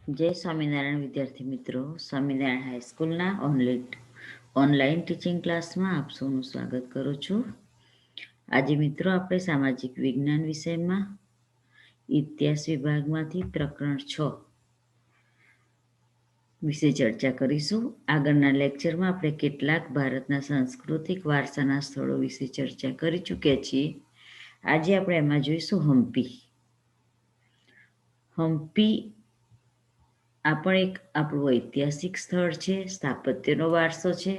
જય સ્વામિનારાયણ વિદ્યાર્થી મિત્રો, સ્વામિનારાયણ હાઈસ્કૂલના ઓનલાઈન ટીચિંગ ક્લાસમાં આપ સૌનું સ્વાગત કરું છું. આજે મિત્રો આપણે સામાજિક વિજ્ઞાન વિષયમાં ઇતિહાસ વિભાગમાંથી પ્રકરણ 6 વિશે ચર્ચા કરીશું. આગળના લેક્ચરમાં આપણે કેટલાક ભારતના સાંસ્કૃતિક વારસાના સ્થળો વિશે ચર્ચા કરી ચૂક્યા છીએ. આજે આપણે એમાં જોઈશું હમ્પી. આ પણ એક આપણું ઐતિહાસિક સ્થળ છે, સ્થાપત્યનો વારસો છે.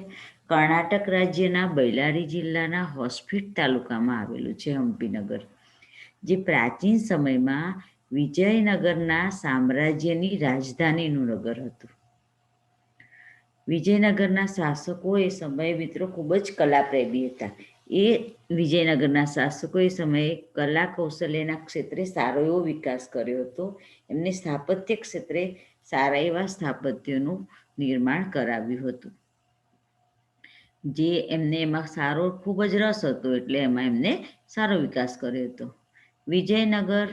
કર્ણાટક રાજ્યના બૈલારી જિલ્લાના હોસ્પીટ તાલુકામાં આવેલું છે હમ્પીનગર, જે પ્રાચીન સમયમાં વિજયનગરના સામ્રાજ્યની રાજધાનીનું નગર હતું. વિજયનગરના શાસકો એ સમયે મિત્રો ખૂબ જ કલાપ્રેમી હતા. એ વિજયનગરના શાસકો એ સમયે કલા કૌશલ્યના ક્ષેત્રે સારો એવો વિકાસ કર્યો હતો. એમને સ્થાપત્ય ક્ષેત્રે સારા એવા સ્થાપત્યનું નિર્માણ કરાવ્યું હતું, જે એમને એમાં સારો ખૂબ જ રસ હતો, એટલે એમાં એમને સારો વિકાસ કર્યો હતો. વિજયનગર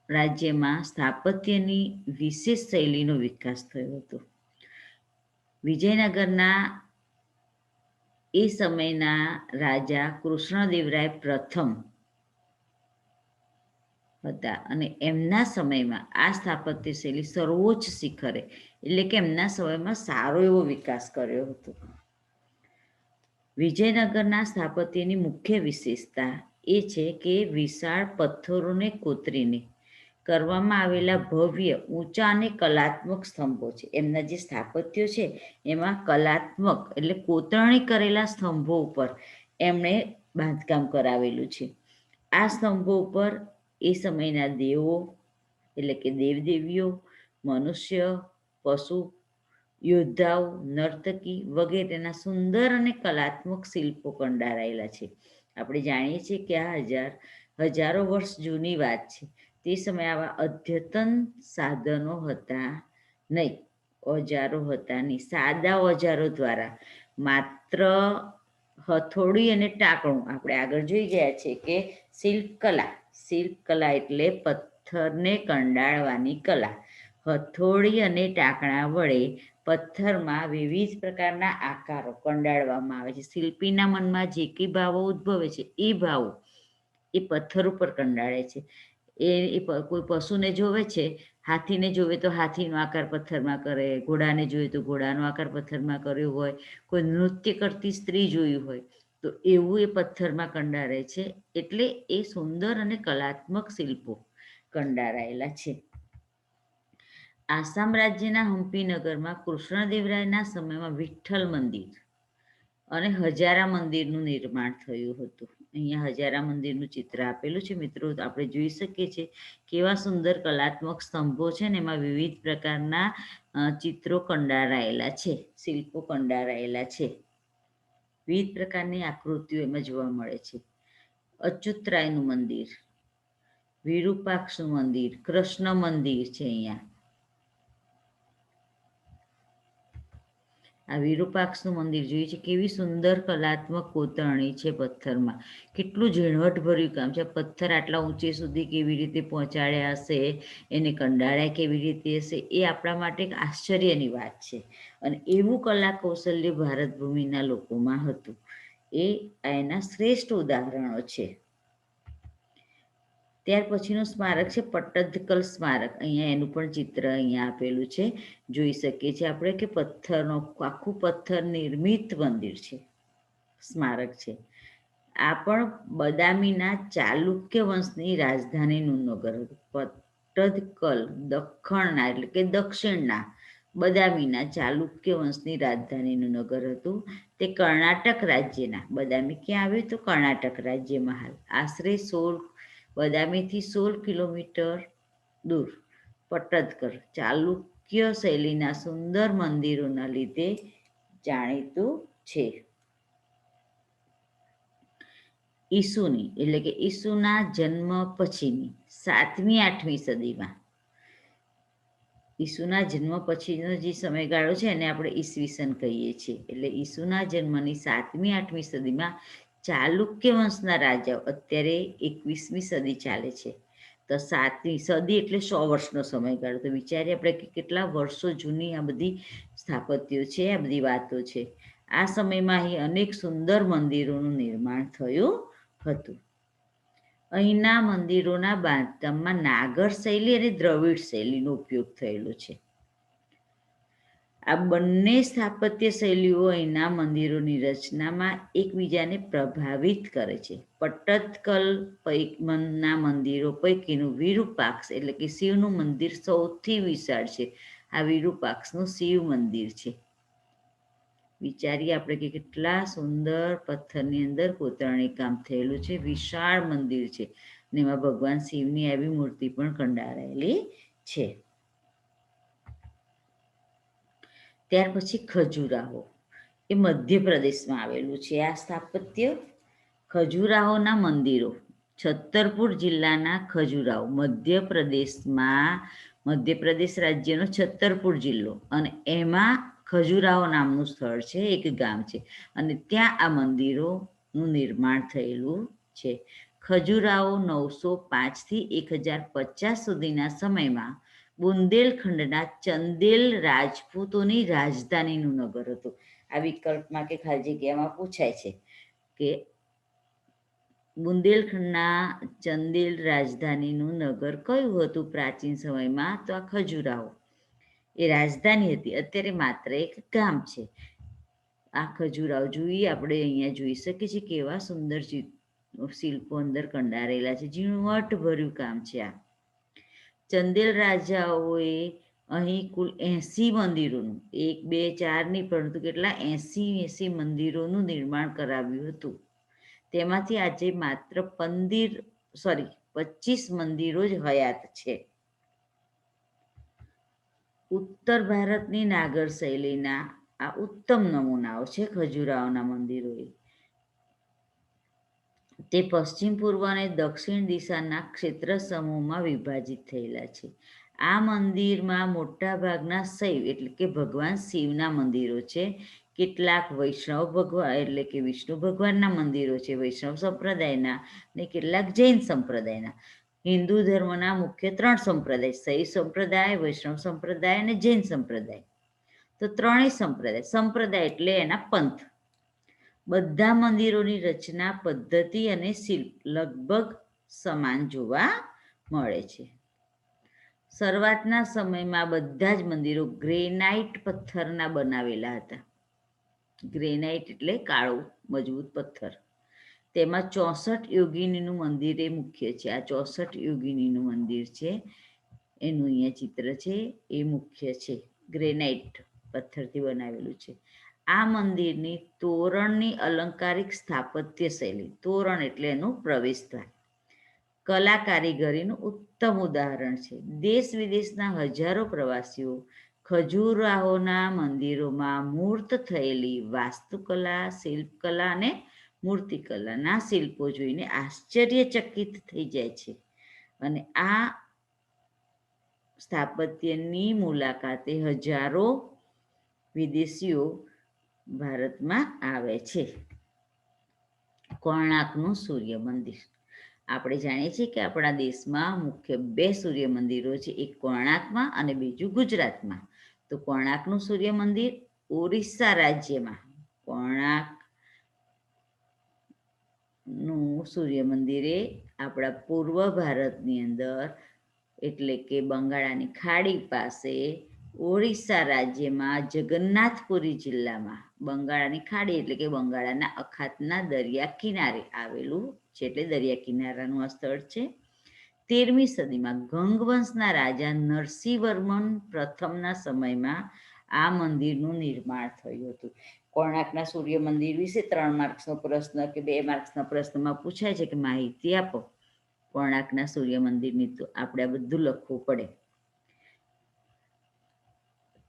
રાજ્યમાં સ્થાપત્યની વિશેષ શૈલીનો વિકાસ થયો હતો. વિજયનગરના એ સમયના રાજા કૃષ્ણદેવરાય પ્રથમ હતા, અને એમના સમયમાં આ સ્થાપત્ય શૈલી સર્વોચ્ચ શિખરે, એટલે કે એમના સમયમાં સારો એવો વિકાસ કર્યો હતો. વિજયનગરના સ્થાપત્યની મુખ્ય વિશેષતા એ છે કે વિશાળ પથ્થરોને કોતરીને કરવામાં આવેલા ભવ્ય, ઊંચા અને કલાત્મક સ્તંભો છે. એમના જે સ્થાપત્યો છે એમાં કલાત્મક એટલે કોતરણી કરેલા સ્તંભો ઉપર એમણે બાંધકામ કરાવેલું છે. આ સ્તંભો ઉપર એ સમયના દેવો એટલે કે દેવદેવીઓ, મનુષ્ય, પશુ, યોદ્ધાઓ, નર્તકી વગેરેના સુંદર અને કલાત્મક શિલ્પો કંડારાયેલા છે. આપણે જાણીએ છીએ કે આ હજારો વર્ષ જૂની વાત છે. તે સમયે આવા અદ્યતન સાધનો હતા નહીં, ઓજારો હતા નહીં. સાદા ઓજારો દ્વારા માત્ર હથોડી અને ટાંકણું, આપણે આગળ જોઈ ગયા છે કે શિલ્પકલા એટલે પથ્થરને કંડાળવાની કલા. હથોડી અને ટાંકણા વડે પથ્થરમાં વિવિધ પ્રકારના આકારો કંડાળવામાં આવે છે. શિલ્પીના મનમાં જે કંઈ ભાવો ઉદ્ભવે છે એ ભાવો એ પથ્થર ઉપર કંડાળે છે. એ કોઈ પશુને જોવે છે, હાથીને જોવે તો હાથીનો આકાર પથ્થરમાં કરે, ઘોડાને જોઈએ તો ઘોડાનો આકાર પથ્થરમાં કર્યો હોય, કોઈ નૃત્ય કરતી સ્ત્રી જોયું હોય તો એવું એ પથ્થરમાં કંડારે છે. એટલે એ સુંદર અને કલાત્મક શિલ્પો કંડારાયેલા છે. આસામ રાજ્યના હમ્પીનગરમાં કૃષ્ણદેવરાયના સમયમાં વિઠ્ઠલ મંદિર અને હજારા મંદિરનું નિર્માણ થયું હતું. અહીંયા હજારા મંદિરનું ચિત્ર આપેલું છે મિત્રો, આપણે જોઈ શકીએ છીએ કેવા સુંદર કલાત્મક સ્તંભો છે ને એમાં વિવિધ પ્રકારના ચિત્રો કંડારાયેલા છે, શિલ્પો કંડારાયેલા છે. વિવિધ પ્રકારની આકૃતિઓ એમાં જોવા મળે છે. અચ્યુતરાયનું મંદિર, વિરૂપાક્ષનું મંદિર, કૃષ્ણ મંદિર છે. અહીંયા આ વિરૂપાક્ષનું મંદિર જોઈએ છે, કેવી સુંદર કલાત્મક કોતરણી છે પથ્થરમાં. કેટલું ઝીણવટભર્યું કામ છે. પથ્થર આટલા ઊંચે સુધી કેવી રીતે પહોંચાડ્યા હશે, એને કંડાળ્યા કેવી રીતે હશે, એ આપણા માટે એક આશ્ચર્યની વાત છે. અને એવું કલા કૌશલ્ય ભારત ભૂમિના લોકોમાં હતું. એ એના શ્રેષ્ઠ ઉદાહરણો છે. ત્યાર પછીનું સ્મારક છે પટ્ટદકલ સ્મારક. અહીંયા એનું પણ ચિત્ર અહીંયા આપેલું છે, જોઈ શકીએ છીએ આપણે કે પથ્થરનો આખું પથ્થર નિર્મિત મંદિર છે, સ્મારક છે. આ પણ બદામીના ચાલુક્ય વંશની રાજધાનીનું નગર હતું. પટ્ટદકલ દખ્ખણના એટલે કે દક્ષિણના બદામીના ચાલુક્ય વંશની રાજધાનીનું નગર હતું. તે કર્ણાટક રાજ્યના, બદામી ક્યાં આવ્યું તો કર્ણાટક રાજ્યમાં હાલ આશરે બદામીથી 16 કિલોમીટર દૂર પટ્ટદકલ ચાલુક્ય શૈલીના સુંદર મંદિરોના લીધે જાણીતું છે. ઈસુની એટલે કે ઈસુના જન્મ પછીની 7મી-8મી સદીમાં, ઈસુના જન્મ પછીનો જે સમયગાળો છે એને આપણે ઈસવીસન કહીએ છીએ. એટલે ઈસુના જન્મની 7મી-8મી સદીમાં ચાલુક્ય વંશના રાજાઓ, અત્યારે 21મી સદી ચાલે છે, તો 7મી સદી એટલે 100 વર્ષનો સમયગાળો. તો વિચારીએ આપણે કે કેટલા વર્ષો જૂની આ બધી સ્થાપત્યો છે, આ બધી વાતો છે. આ સમયમાં અહીં અનેક સુંદર મંદિરોનું નિર્માણ થયું હતું. અહીંના મંદિરોના બાંધકામમાં નાગર શૈલી અને દ્રવિડ શૈલીનો ઉપયોગ થયેલો છે. આ બંને સ્થાપત્ય શૈલીઓ અહીંના મંદિરોની રચનામાં એકબીજાને પ્રભાવિત કરે છે. પટ્ટદકલ ના મંદિરો પૈકીનું વિરુપાક્ષ એટલે કે શિવનું મંદિર સૌથી વિશાળ છે. આ વિરુપાક્ષનું શિવ મંદિર છે. વિચારીએ આપણે કે કેટલા સુંદર પથ્થરની અંદર કોતરણી કામ થયેલું છે. વિશાળ મંદિર છે અને એમાં ભગવાન શિવની આવી મૂર્તિ પણ કંડારાયેલી છે. ત્યાર પછી ખજુરાહો એ મધ્યપ્રદેશમાં આવેલું છે. આ સ્થાપત્ય ખજુરાહોના મંદિરો છત્તરપુર જિલ્લાના ખજુરાહો મધ્યપ્રદેશ રાજ્યનો છત્તરપુર જિલ્લો અને એમાં ખજુરાહો નામનું સ્થળ છે, એક ગામ છે અને ત્યાં આ મંદિરોનું નિર્માણ થયેલું છે. ખજુરાહો 905 થી 1050 સુધીના સમયમાં બુંદેલખંડના ચંદેલ રાજપૂતોની રાજધાનીનું નગર હતું. આ વિકલ્પમાં કે ખાલી જગ્યામાં પૂછાય છે કે બુંદેલખંડના ચંદેલ રાજધાનીનું નગર કયું હતું પ્રાચીન સમયમાં? તો આ ખજુરાહો એ રાજધાની હતી. અત્યારે માત્ર એક ગામ છે. આ ખજુરાહો જોઈએ આપણે અહીંયા જોઈ શકીએ છીએ કેવા સુંદર શિલ્પો અંદર કંડારેલા છે. ઝીણવટભર્યું કામ છે. આ ચંદેલ રાજાઓએ અહીં કુલ 80 મંદિરોનું 1, 2, 4 નહીં પરંતુ કેટલા 80 મંદિરોનું નિર્માણ કરાવ્યું હતું. તેમાંથી આજે માત્ર 25 મંદિરો જ હયાત છે. ઉત્તર ભારતની નાગર શૈલીના આ ઉત્તમ નમૂનાઓ છે ખજુરાહોના મંદિરોએ. તે પશ્ચિમ, પૂર્વ અને દક્ષિણ દિશાના ક્ષેત્ર સમૂહમાં વિભાજિત થયેલા છે. આ મંદિરમાં મોટા ભાગના શૈવ એટલે કે ભગવાન શિવના મંદિરો છે. કેટલાક વૈષ્ણવ ભગવાન એટલે કે વિષ્ણુ ભગવાનના મંદિરો છે વૈષ્ણવ સંપ્રદાયના, ને કેટલાક જૈન સંપ્રદાયના. હિન્દુ ધર્મના મુખ્ય 3 સંપ્રદાય શૈવ સંપ્રદાય, વૈષ્ણવ સંપ્રદાય અને જૈન સંપ્રદાય. તો ત્રણેય સંપ્રદાય એટલે એના પંથ. બધા મંદિરોની રચના પદ્ધતિ અને શિલ્પ લગભગ સમાન જોવા મળે છે. શરૂઆતના સમયમાં બધા જ મંદિરો ગ્રેનાઇટ પથ્થરના બનાવેલા હતા. ગ્રેનાઇટ એટલે કાળો મજબૂત પથ્થર. તેમાં 64 યોગિનીનું મંદિર એ મુખ્ય છે. આ 64 યોગિનીનું મંદિર છે એનું અહીંયા ચિત્ર છે એ મુખ્ય છે. ગ્રેનાઇટ પથ્થરથી બનાવેલું છે. આ મંદિરની તોરણની અલંકારિક સ્થાપત્ય શૈલી, તોરણ એટલે એનું પ્રવેશદ્વાર, કલા કારીગરીનું ઉત્તમ ઉદાહરણ છે. દેશ વિદેશના હજારો પ્રવાસીઓ ખજુરાહોના મંદિરોમાં મૂર્ત થયેલી વાસ્તુકલા, શિલ્પકલા અને મૂર્તિકલાના શિલ્પો જોઈને આશ્ચર્યચકિત થઈ જાય છે અને આ સ્થાપત્યની મુલાકાતે હજારો વિદેશીઓ ભારતમાં આવે છે. કોણાર્કનું સૂર્ય મંદિર. આપણે જાણીએ છીએ કે આપણા દેશમાં મુખ્ય 2 સૂર્ય મંદિરો છે, એક કોણાર્કમાં અને બીજું ગુજરાતમાં. તો કોણાર્કનું સૂર્ય મંદિર ઓરિસ્સા રાજ્યમાં, કોણાર્કનું સૂર્ય મંદિર એ આપણા પૂર્વ ભારતની અંદર એટલે કે બંગાળાની ખાડી પાસે ઓરિસ્સા રાજ્યમાં જગન્નાથપુરી જિલ્લામાં, બંગાળાની ખાડી એટલે કે બંગાળાના અખાતના દરિયા કિનારે આવેલું છે, એટલે દરિયા કિનારાનું આ સ્થળ છે. 13મી સદીમાં ગંગવંશના રાજા નરસિંહવર્મન પ્રથમના સમયમાં આ મંદિરનું નિર્માણ થયું હતું. કોણાર્કના સૂર્ય મંદિર વિશે 3 માર્ક્સનો પ્રશ્ન કે 2 માર્ક્સના પ્રશ્નમાં પૂછાય છે કે માહિતી આપો. કોણાર્કના સૂર્ય મંદિરની તો આપણે આ બધું લખવું પડે.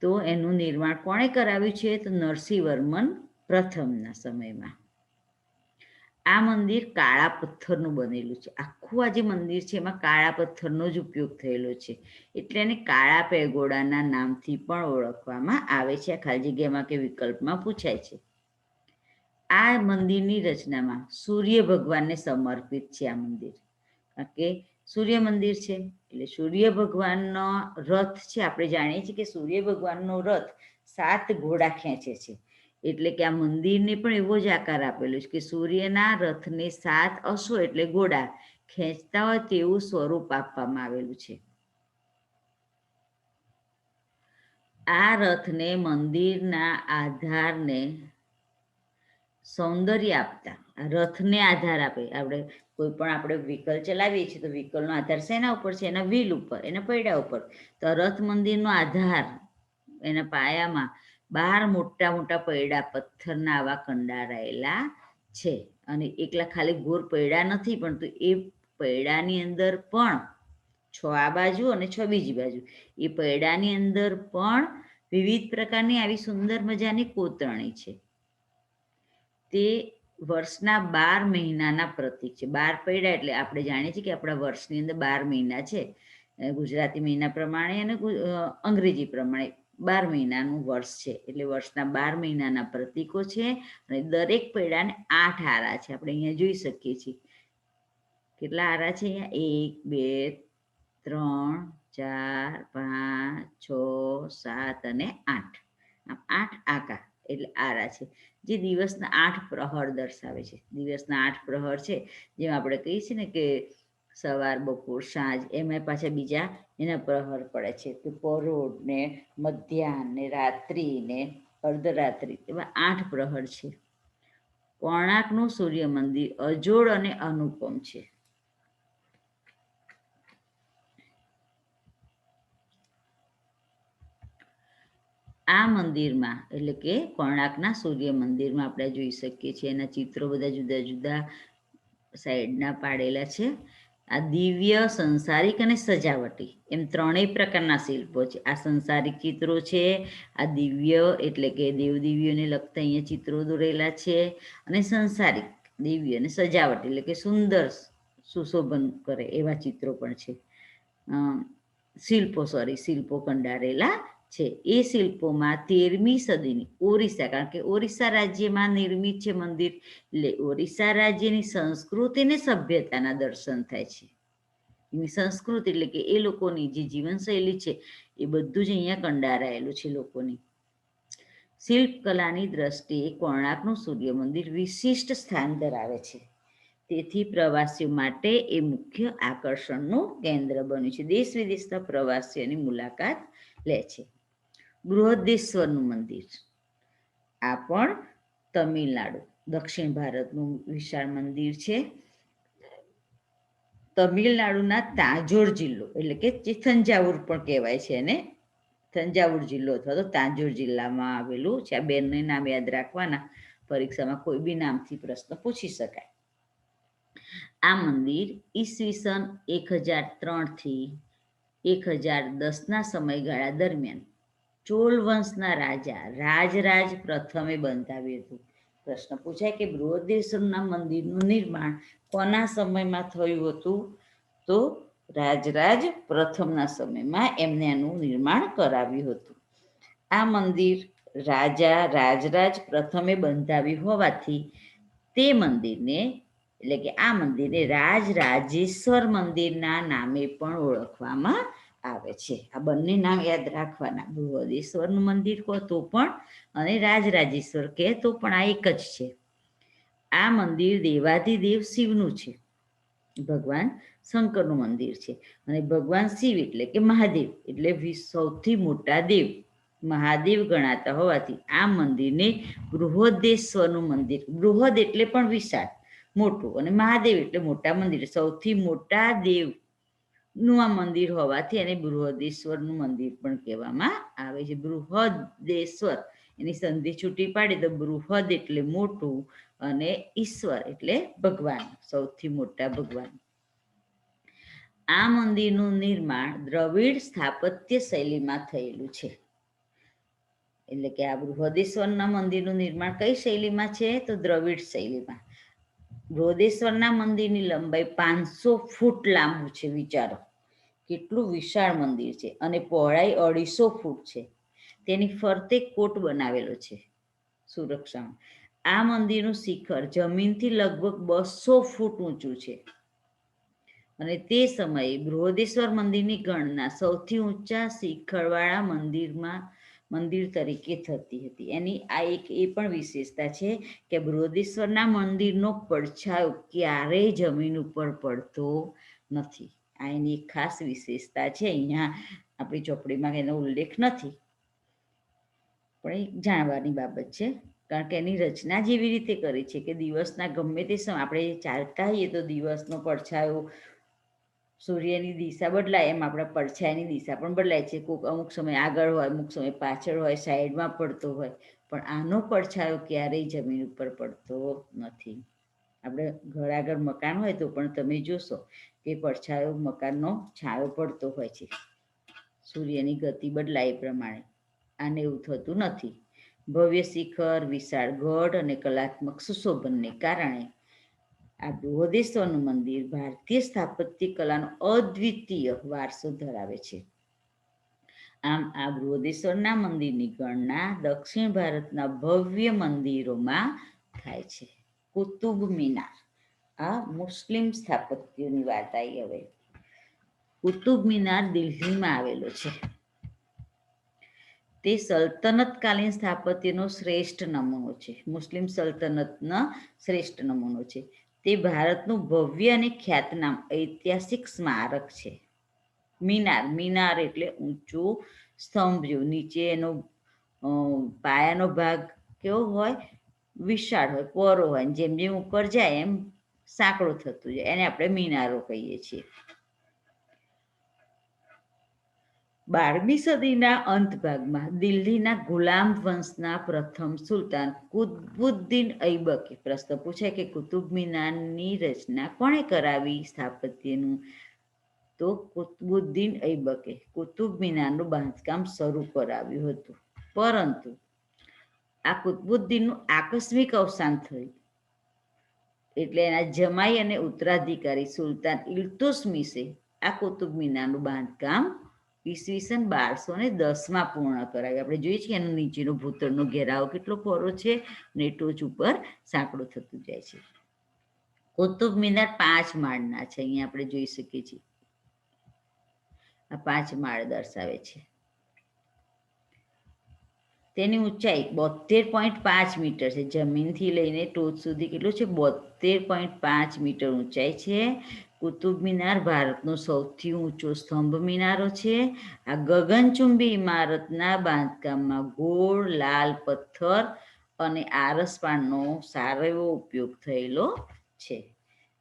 તો એનું નિર્માણ કોણે કરાવ્યું છે? તો નરસિંહવર્મન પ્રથમના સમયમાં. આ મંદિર કાળા પથ્થરનું બનેલું છે. આખું આ જે મંદિર છે એમાં કાળા પથ્થરનો જ ઉપયોગ થયેલો છે, એટલે એને કાળા પેગોડાના નામથી પણ ઓળખવામાં આવે છે. આ ખાલી જગ્યામાં કે વિકલ્પમાં પૂછાય છે. આ મંદિરની રચનામાં સૂર્ય ભગવાનને સમર્પિત છે આ મંદિર, કારણ કે સૂર્ય મંદિર છે એટલે સૂર્ય ભગવાનનો રથ છે. આપણે જાણીએ છીએ કે સૂર્ય ભગવાનનો રથ 7 ઘોડા ખેંચે છે, એટલે કે આ મંદિરને પણ એવો જ આકાર આપેલો છે કે સૂર્યના રથને 7 અશ્વ એટલે ઘોડા ખેંચતા હોય તેવું સ્વરૂપ આપવામાં આવેલું છે. આ રથને મંદિરના આધારને સૌંદર્ય આપતા, રથને આધાર આપે. કોઈ પણ આપણે વ્હીકલ ચલાવીએ છીએ તો વ્હીકલનો આધાર શેના ઉપર છે? એના વ્હીલ ઉપર, એના પૈડા ઉપર. તો રથ મંદિરનો આધાર એના પાયામાં 12 મોટા મોટા પૈડા પથ્થરના આવા કંડારાયેલા છે. અને એકલા ખાલી ગોર પૈડા નથી, પણ તો એ પૈડાની અંદર પણ 6 આ બાજુ અને 6 બીજી બાજુ, એ પૈડાની અંદર પણ વિવિધ પ્રકારની આવી સુંદર મજાની કોતરણી છે. તે વર્ષના 12 મહિનાના પ્રતીક છે. 12 પૈડા એટલે આપણે જાણીએ છીએ કે આપણા વર્ષની અંદર 12 મહિના છે. ગુજરાતી મહિના પ્રમાણે અને અંગ્રેજી પ્રમાણે 12 મહિનાનું વર્ષ છે. એટલે વર્ષના 12 મહિનાના પ્રતીકો છે. અને દરેક પૈડાને 8 આરા છે. આપણે અહીંયા જોઈ શકીએ છીએ કેટલા આરા છે. અહીંયા 1 2 3 4 5 6 7 અને 8. આમ 8 આકા એટલે આરા છે, જે દિવસના 8 પ્રહર દર્શાવે છે. દિવસના 8 પ્રહર છે, જેમ આપણે કહીએ છીએ ને કે સવાર, બપોર, સાંજ, એમાં પાછા બીજા એના પ્રહર પડે છે. તો પરોઢ ને મધ્યાહન ને રાત્રિ ને અર્ધરાત્રિ, એવા 8 પ્રહર છે. કોણાર્કનું સૂર્ય મંદિર અજોડ અને અનુપમ છે. આ મંદિરમાં એટલે કે કોણાર્કના સૂર્ય મંદિરમાં આપણે જોઈ શકીએ છીએ એના ચિત્રો બધા જુદા જુદા સાઈડના પાડેલા છે. આ દિવ્ય, સંસારિક અને સજાવટી એમ 3 પ્રકારના શિલ્પો છે. આ સંસારિક ચિત્રો છે, આ દિવ્ય એટલે કે દેવદેવીઓને લગતા અહીંયા ચિત્રો દોરેલા છે, અને સંસારિક દિવ્ય અને સજાવટ એટલે કે સુંદર સુશોભન કરે એવા ચિત્રો પણ છે. શિલ્પો કંડારેલા છે. એ શિલ્પોમાં 13મી સદીની ઓરિસ્સા, કારણ કે ઓરિસ્સા રાજ્યમાં નિર્મિત છે મંદિર, એટલે ઓરિસ્સા રાજ્યની સંસ્કૃતિ અને સભ્યતાના દર્શન થાય છે. એની સંસ્કૃતિ એટલે કે એ લોકોની જે જીવનશૈલી છે એ બધું જ અહીંયા કંડારાયેલું છે લોકોની. શિલ્પકલાની દ્રષ્ટિએ કોણાર્કનું સૂર્ય મંદિર વિશિષ્ટ સ્થાન ધરાવે છે. તેથી પ્રવાસીઓ માટે એ મુખ્ય આકર્ષણનું કેન્દ્ર બન્યું છે. દેશ વિદેશના પ્રવાસીઓની મુલાકાત લે છે. બૃહદેશ્વરનું મંદિર, આ પણ તમિલનાડુ, દક્ષિણ ભારતનું વિશાળ મંદિર છે. તમિલનાડુના તાંજોર જિલ્લો એટલે કે જે થંજાવુર પણ કહેવાય છે એને, થંજાવુર જિલ્લો અથવા તો તાંજોર જિલ્લામાં આવેલું છે. આ બેને નામ યાદ રાખવાના, પરીક્ષામાં કોઈ બી નામથી પ્રશ્ન પૂછી શકાય. આ મંદિર ઈસવીસન 1003 થી 1010ના સમયગાળા દરમિયાન ચોલ વંશના રાજા રાજરાજ પ્રથમે બંધાવ્યું હતું. પ્રશ્ન પૂછાય કે બૃહદેશ્વરના મંદિરનું નિર્માણ કોના સમયમાં થયું હતું? તો રાજરાજ પ્રથમના સમયમાં એમને આનું નિર્માણ કરાવ્યું હતું. આ મંદિર રાજા રાજરાજ પ્રથમે બંધાવ્યું હોવાથી તે મંદિરને એટલે કે આ મંદિરને રાજરાજેશ્વર મંદિરના નામે પણ ઓળખવામાં આવે છે. આ બંને નામ યાદ રાખવાના, બૃહદેશ્વરનું મંદિર કહો તો પણ અને રાજરાજેશ્વર કહે તો પણ આ એક જ છે. આ મંદિર દેવાધિદેવ શિવનું છે, ભગવાન શંકરનું મંદિર છે. અને ભગવાન શિવ એટલે કે મહાદેવ એટલે સૌથી મોટા દેવ મહાદેવ ગણાતા હોવાથી આ મંદિરને બૃહદેશ્વરનું મંદિર, બૃહદ એટલે પણ વિશાળ, મોટું, અને મહાદેવ એટલે મોટા મંદિર, સૌથી મોટા દેવનું આ મંદિર હોવાથી એને બૃહદેશ્વરનું મંદિર પણ કહેવામાં આવે છે. બૃહદેશ્વર એની સંધિ છૂટી પાડી તો બૃહદ એટલે મોટું અને ઈશ્વર એટલે ભગવાન, સૌથી મોટા ભગવાન. આ મંદિરનું નિર્માણ દ્રવિડ સ્થાપત્ય શૈલીમાં થયેલું છે. એટલે કે આ બૃહદેશ્વરના મંદિરનું નિર્માણ કઈ શૈલીમાં છે? તો દ્રવિડ શૈલીમાં. બૃહદેશ્વરના મંદિરની લંબાઈ 500 ફૂટ લાંબુ છે. વિચારો કેટલું વિશાળ મંદિર છે. અને પહોળાઈ 250 ફૂટ છે. તેની ફરતે કોટ બનાવેલો છે સુરક્ષામાં. આ મંદિરનું શિખર જમીનથી લગભગ 200 ફૂટ ઊંચું છે અને તે સમયે બૃહદેશ્વર મંદિરની ગણના સૌથી ઊંચા શિખરવાળા મંદિર તરીકે થતી હતી. એની આ એક એ પણ વિશેષતા છે કે બૃહદેશ્વરના મંદિરનો પડછાયો ક્યારેય જમીન ઉપર પડતો નથી. આ એની એક ખાસ વિશેષતા છે. અહીંયા આપણી ચોપડીમાં એનો ઉલ્લેખ નથી, પણ એ જાણવાની બાબત છે, કારણ કે એની રચના જેવી રીતે કરી છે કે દિવસના ગમે તે સમય આપણે ચાલતા હોઈએ તો દિવસનો પડછાયો, સૂર્યની દિશા બદલાય એમ આપણા પડછાયાની દિશા પણ બદલાય છે. કોઈક અમુક સમય આગળ હોય, અમુક સમય પાછળ હોય, સાઈડમાં પડતો હોય, પણ આનો પડછાયો ક્યારેય જમીન ઉપર પડતો નથી. આપણે ઘર આગળ મકાન હોય તો પણ તમે જોશો કે પડછાયો મકાનનો છાયો પડતો હોય છે સૂર્યની ગતિ બદલાય એ પ્રમાણે. આને એવું થતું નથી. ભવ્ય શિખર, વિશાળ ગઢ અને કલાત્મક સુશોભનને કારણે આ બૃહદેશ્વરનું મંદિર ભારતીય સ્થાપત્ય કલાનો અદ્વિતીય વારસો ધરાવે છે. આમ આ બૃહદેશ્વરના મંદિરની ગણના દક્ષિણ ભારતના ભવ્ય મંદિરોમાં થાય છે. કુતુબ મિનાર, આ મુસ્લિમ સ્થાપત્યોની વાત આવી. હવે કુતુબ મિનાર દિલ્હીમાં આવેલો છે. તે સલ્તનતકાલીન સ્થાપત્યનો શ્રેષ્ઠ નમૂનો છે. મુસ્લિમ સલ્તનતનો શ્રેષ્ઠ નમૂનો છે. તે ભારતનું ભવ્ય અને ખ્યાતનામ ઐતિહાસિક સ્મારક છે. મિનાર એટલે ઊંચું સ્તંભ જેવું. નીચે એનો પાયાનો ભાગ કેવો હોય? વિશાળ હોય, પહોળો હોય. જેમ જેમ ઉપર જાય એમ સાંકડો થતું જાય. એને આપણે મિનારો કહીએ છીએ. 12મી સદીના અંત ભાગમાં દિલ્હીના ગુલામ વંશના પ્રથમ સુલતાન કુતબુદ્દીન ઐબકે પ્રશ્ન પૂછાય કે કુતુબ મિનારની રચના કોણે કરાવી સ્થાપત્યનું? તો કુતબુદ્દીન ઐબકે કુતુબ મિનારનું બાંધકામ શરૂ કરાવ્યું હતું. પરંતુ આ કુતબુદ્દીનનું આકસ્મિક અવસાન થયું, એટલે એના જમાઈ અને ઉત્તરાધિકારી સુલતાન ઇલ્તુત્મિશે આ કુતુબ મિનારનું બાંધકામ ઈસવીસન 1210માં પૂર્ણ કરાવ્યું. આપણે જોઈએ છીએ એનો નીચેનો ભૂતળનો ઘેરાવો કેટલો પહોળો છે ને ટોચ ઉપર સાંકડો થતું જાય છે. કુતુબ મિનાર 5 માળના છે. અહીંયા આપણે જોઈ શકીએ છીએ આ 5 માળ દર્શાવે છે. તેની ઊંચાઈ 72.5 મીટર છે. જમીનથી લઈને ટોચ સુધી કેટલું છે? 72.5 મીટર ઊંચાઈ છે. કુતુબ મિનાર ભારતનો સૌથી ઊંચો સ્તંભ મિનારો છે. આ ગગનચુંબી ઇમારતના બાંધકામમાં ગોળ લાલ પથ્થર અને આરસપાનનો સારો એવો ઉપયોગ થયેલો છે.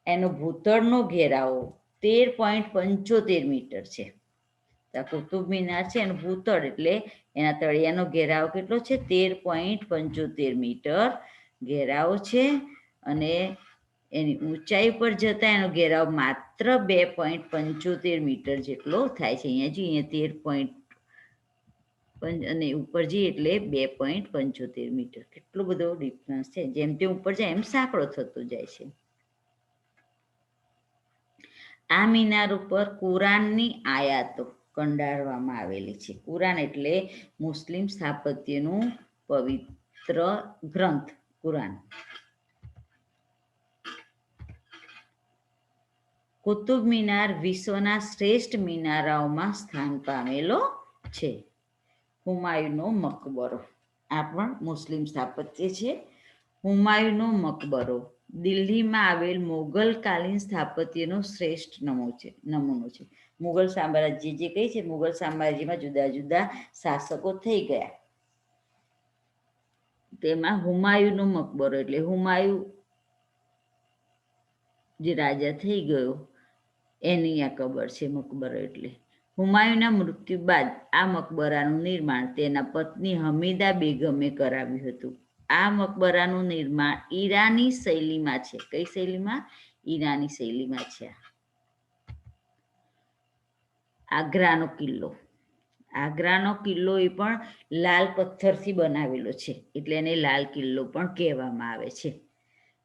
એનો ભૂતળનો ઘેરાવો 13.75 મીટર છે. આ કુતુબ મિનાર છે એનું ભૂતળ એટલે એના તળિયાનો ઘેરાવો કેટલો છે? 13.75 મીટર ઘેરાવો છે. અને એની ઊંચાઈ પર જતા એનો ઘેરાવો માત્ર 2.75 મીટર જેટલો થાય છે. અહીંયા જોઈએ 13 અને ઉપર જઈએ એટલે 2.75 મીટર. કેટલો બધો ડિફરન્સ છે. જેમ તેમ ઉપર જાય એમ સાંકડો થતો જાય છે. આ મિનાર ઉપર કુરાનની આયાતો કંડારવામાં આવેલી છે. કુરાન એટલે મુસ્લિમ સ્થાપત્યનું પવિત્ર ગ્રંથ કુરાન. કુતુબ મિનાર વિશ્વના શ્રેષ્ઠ મિનારાઓમાં સ્થાન પામેલો છે. હુમાયુનો મકબરો, આ પણ મુસ્લિમ સ્થાપત્ય છે. હુમાયુનો મકબરો દિલ્હીમાં આવેલ મોગલકાલીન સ્થાપત્યનો શ્રેષ્ઠ નમૂનો છે. મુગલ સામ્રાજ્ય જે કહે છે, મુગલ સામ્રાજ્યમાં જુદા જુદા શાસકો થઈ ગયા, તેમાં હુમાયુનો મકબરો એટલે હુમાયુ જે રાજા થઈ ગયો એની આ કબર છે. મકબરો એટલે હુમાયુના મૃત્યુ બાદ આ મકબરાનું નિર્માણ તેના પત્ની હમીદા બેગમે કરાવ્યું હતું. આ મકબરાનું નિર્માણ ઈરાની શૈલીમાં છે. કઈ શૈલીમાં? ઈરાની શૈલીમાં છે. આગ્રાનો કિલ્લો, આગ્રાનો કિલ્લો એ પણ લાલ પથ્થરથી બનાવેલો છે, એટલે એને લાલ કિલ્લો પણ કહેવામાં આવે છે.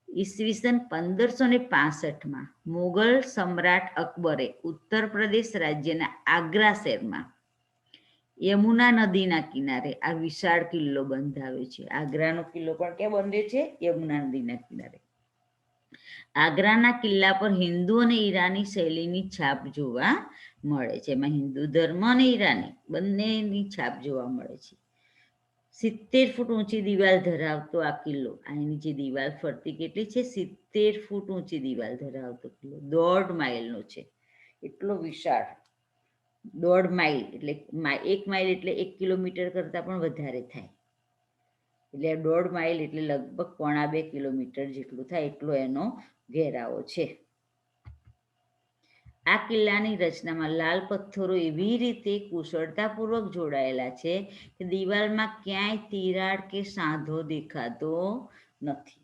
ઈસવીસન 1565માં મુગલ સમ્રાટ અકબરે ઉત્તર પ્રદેશ રાજ્યના આગ્રા શહેરમાં યમુના નદીના કિનારે આ વિશાળ કિલ્લો બંધાવ્યો છે. આગ્રાનો કિલ્લો પણ ક્યાં બંધ્યો છે? યમુના નદીના કિનારે. આગ્રાના કિલ્લા પર હિન્દુ અને ઈરાની શૈલીની છાપ જોવા મળે છે. એમાં હિન્દુ ધર્મ અને ઈરાની બંનેની છાપ જોવા મળે છે. 70 ફૂટ ઊંચી દિવાલ ધરાવતો આ કિલ્લો, આની જે દિવાલ ફરતી કેટલી છે? 70 ફૂટ ઊંચી દિવાલ ધરાવતો કિલ્લો 1.5 માઇલનો છે. એટલો વિશાળ. 1.5 માઇલ એટલે 1 માઇલ એટલે 1 કિલોમીટર કરતાં પણ વધારે થાય. એટલે 1.5 માઇલ એટલે લગભગ 1.25 કિલોમીટર જેટલું થાય, એટલો એનો ઘેરાવો છે. આ કિલ્લાની રચનામાં લાલ પથ્થરો એવી રીતે કુશળતાપૂર્વક જોડાયેલા છે કે દિવાલમાં ક્યાંય તિરાડ કે સાંધો દેખાતો નથી.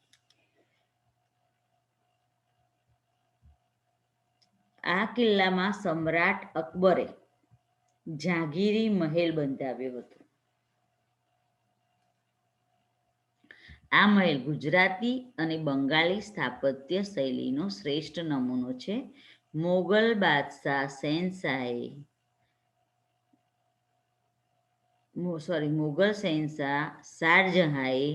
આ કિલ્લામાં સમ્રાટ અકબરે જાગીરી મહેલ બંધાવ્યો હતો. આ મહેલ ગુજરાતી અને બંગાળી સ્થાપત્ય શૈલીનો શ્રેષ્ઠ નમૂનો છે. મોગલ બાદશાહ મોગલ શહેનશાહ શારજહાંએ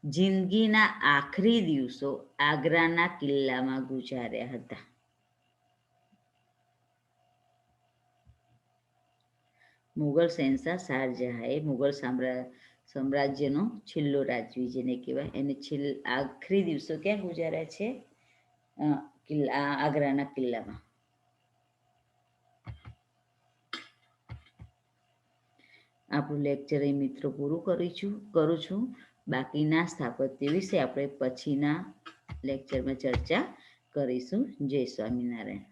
જિંદગીના આખરી દિવસો આગ્રાના કિલ્લામાં ગુજાર્યા હતા. મુગલ શહેનશાહ શારજહાંએ મુગલ સામ્રાજ્યનો છેલ્લો રાજવી જેને કહેવાય, એને આખરી દિવસો ક્યાં ગુજાર્યા છે? આગ્રાના કિલ્લામાં. આપણું લેક્ચર અહીં મિત્રો પૂરું કરું છું. બાકીના સ્થાપત્ય વિશે આપણે પછીના લેક્ચરમાં ચર્ચા કરીશું. જય સ્વામિનારાયણ.